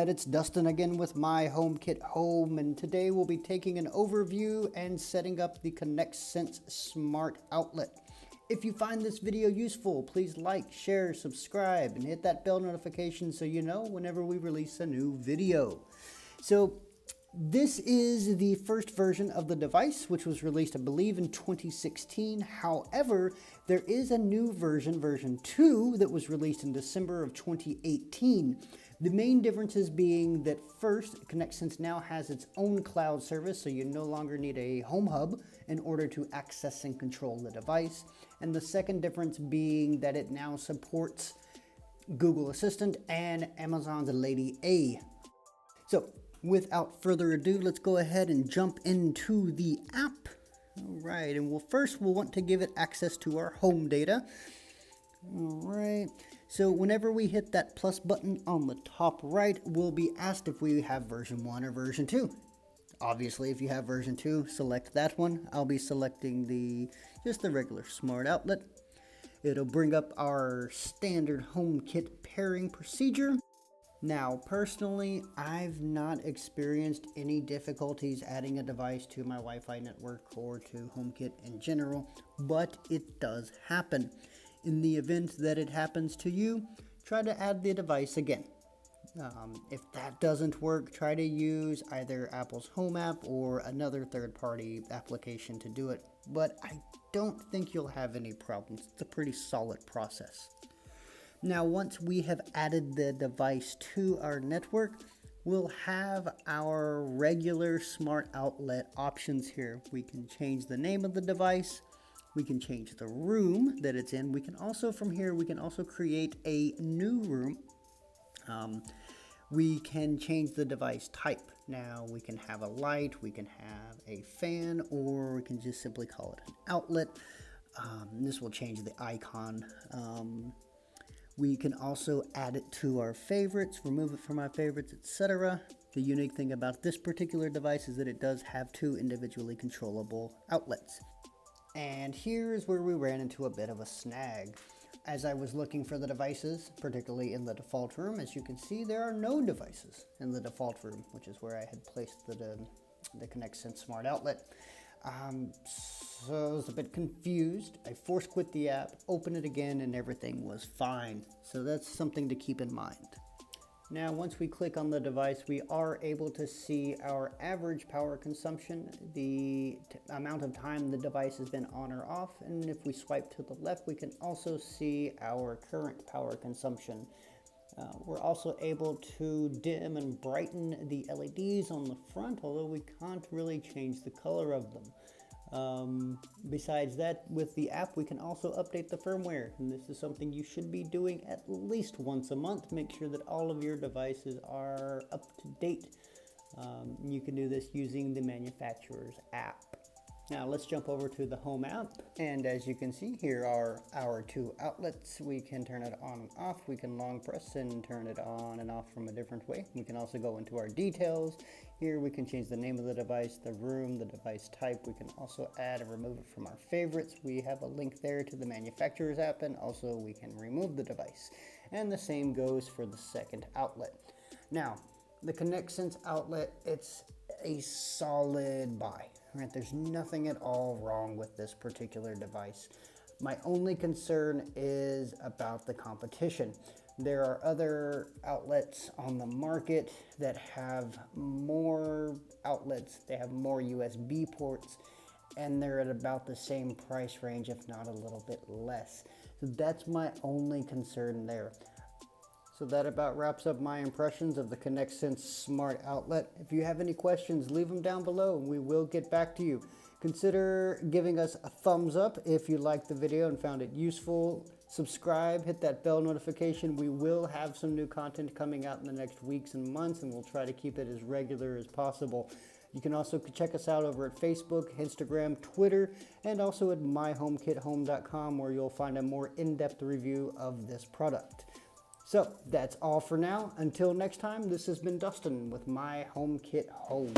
Internet, it's Dustin again with my HomeKit Home, and today we'll be taking an overview and setting up the ConnectSense Smart Outlet. If you find this video useful, please like, share, subscribe, and hit that bell notification so you know whenever we release a new video. So this is the first version of the device, which was released, I believe, in 2016. However, there is a new version, version 2, that was released in December of 2018. The main differences being that first, ConnectSense now has its own cloud service, so you no longer need a home hub in order to access and control the device. And the second difference being that it now supports Google Assistant and Amazon's Lady A. So, without further ado, let's go ahead and jump into the app. All right, and we'll want to give it access to our home data. All right, so whenever we hit that plus button on the top right, we'll be asked if we have version 1 or version 2. Obviously, if you have version 2, select that one. I'll be selecting just the regular Smart Outlet. It'll bring up our standard HomeKit pairing procedure. Now, personally, I've not experienced any difficulties adding a device to my Wi-Fi network or to HomeKit in general, but it does happen. In the event that it happens to you, try to add the device again. If that doesn't work, try to use either Apple's Home app or another third-party application to do it, but I don't think you'll have any problems. It's a pretty solid process. Now, once we have added the device to our network, we'll have our regular Smart Outlet options here. We can change the name of the device. We can change the room that it's in. We can also, from here, we can also create a new room. We can change the device type. Now, we can have a light, we can have a fan, or we can just simply call it an outlet. This will change the icon. We can also add it to our favorites, remove it from our favorites, etc. The unique thing about this particular device is that it does have 2 individually controllable outlets. And here's where we ran into a bit of a snag. As I was looking for the devices, particularly in the default room, as you can see, there are no devices in the default room, which is where I had placed the ConnectSense Smart Outlet. So I was a bit confused. I force quit the app, opened it again, and everything was fine. So that's something to keep in mind. Now, once we click on the device, we are able to see our average power consumption, the amount of time the device has been on or off, and if we swipe to the left, we can also see our current power consumption. We're also able to dim and brighten the LEDs on the front, although we can't really change the color of them. Besides that, with the app, we can also update the firmware, and this is something you should be doing at least once a month. Make sure that all of your devices are up to date. You can do this using the manufacturer's app. Now let's jump over to the Home app, and as you can see, here are our 2 outlets. We can turn it on and off. We can long press and turn it on and off from a different way. We can also go into our details. Here we can change the name of the device, the room, the device type. We can also add and remove it from our favorites. We have a link there to the manufacturer's app, and also we can remove the device. And the same goes for the second outlet. Now, the ConnectSense Outlet, it's a solid buy. Right, there's nothing at all wrong with this particular device. My only concern is about the competition. There are other outlets on the market that have more outlets, they have more USB ports, and they're at about the same price range, if not a little bit less. So that's my only concern there. So that about wraps up my impressions of the ConnectSense Smart Outlet. If you have any questions, leave them down below and we will get back to you. Consider giving us a thumbs up if you liked the video and found it useful. Subscribe, hit that bell notification. We will have some new content coming out in the next weeks and months, and we'll try to keep it as regular as possible. You can also check us out over at Facebook, Instagram, Twitter, and also at myhomekithome.com, where you'll find a more in-depth review of this product. So that's all for now. Until next time, this has been Dustin with My HomeKit Home.